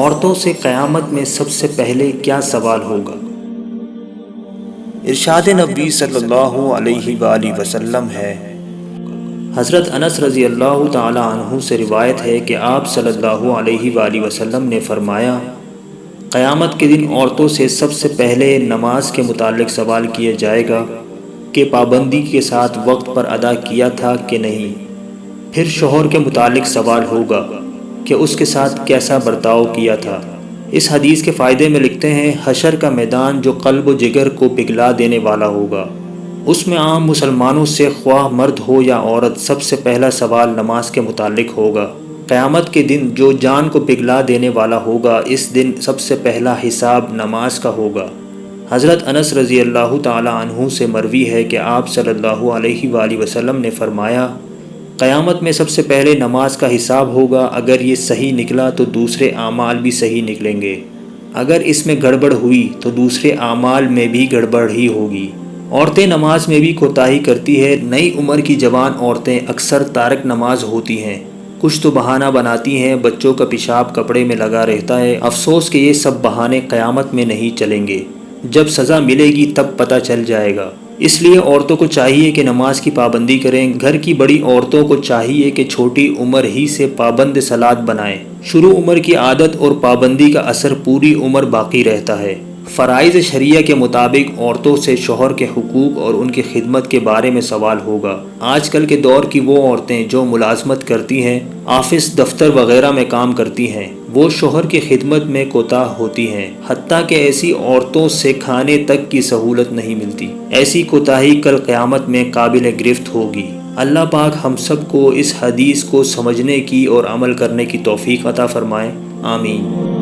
عورتوں سے قیامت میں سب سے پہلے کیا سوال ہوگا؟ ارشاد نبی صلی اللہ علیہ وآلہ وسلم ہے، حضرت انس رضی اللہ تعالی عنہ سے روایت ہے کہ آپ صلی اللہ علیہ وآلہ وسلم نے فرمایا، قیامت کے دن عورتوں سے سب سے پہلے نماز کے متعلق سوال کیا جائے گا کہ پابندی کے ساتھ وقت پر ادا کیا تھا کہ نہیں۔ پھر شوہر کے متعلق سوال ہوگا کہ اس کے ساتھ کیسا برتاؤ کیا تھا۔ اس حدیث کے فائدے میں لکھتے ہیں، حشر کا میدان جو قلب و جگر کو پگھلا دینے والا ہوگا، اس میں عام مسلمانوں سے خواہ مرد ہو یا عورت سب سے پہلا سوال نماز کے متعلق ہوگا۔ قیامت کے دن جو جان کو پگھلا دینے والا ہوگا، اس دن سب سے پہلا حساب نماز کا ہوگا۔ حضرت انس رضی اللہ تعالی عنہ سے مروی ہے کہ آپ صلی اللہ علیہ وآلہ وسلم نے فرمایا، قیامت میں سب سے پہلے نماز کا حساب ہوگا، اگر یہ صحیح نکلا تو دوسرے اعمال بھی صحیح نکلیں گے، اگر اس میں گڑبڑ ہوئی تو دوسرے اعمال میں بھی گڑبڑ ہی ہوگی۔ عورتیں نماز میں بھی کوتاہی کرتی ہے۔ نئی عمر کی جوان عورتیں اکثر تارک نماز ہوتی ہیں، کچھ تو بہانہ بناتی ہیں، بچوں کا پیشاب کپڑے میں لگا رہتا ہے۔ افسوس کہ یہ سب بہانے قیامت میں نہیں چلیں گے، جب سزا ملے گی تب پتہ چل جائے گا۔ اس لیے عورتوں کو چاہیے کہ نماز کی پابندی کریں۔ گھر کی بڑی عورتوں کو چاہیے کہ چھوٹی عمر ہی سے پابند صلاۃ بنائیں۔ شروع عمر کی عادت اور پابندی کا اثر پوری عمر باقی رہتا ہے۔ فرائض شریعہ کے مطابق عورتوں سے شوہر کے حقوق اور ان کی خدمت کے بارے میں سوال ہوگا۔ آج کل کے دور کی وہ عورتیں جو ملازمت کرتی ہیں، آفس دفتر وغیرہ میں کام کرتی ہیں، وہ شوہر کی خدمت میں کوتاہ ہوتی ہیں، حتیٰ کہ ایسی عورتوں سے کھانے تک کی سہولت نہیں ملتی۔ ایسی کوتاہی کل قیامت میں قابل گرفت ہوگی۔ اللہ پاک ہم سب کو اس حدیث کو سمجھنے کی اور عمل کرنے کی توفیق عطا فرمائے، آمین۔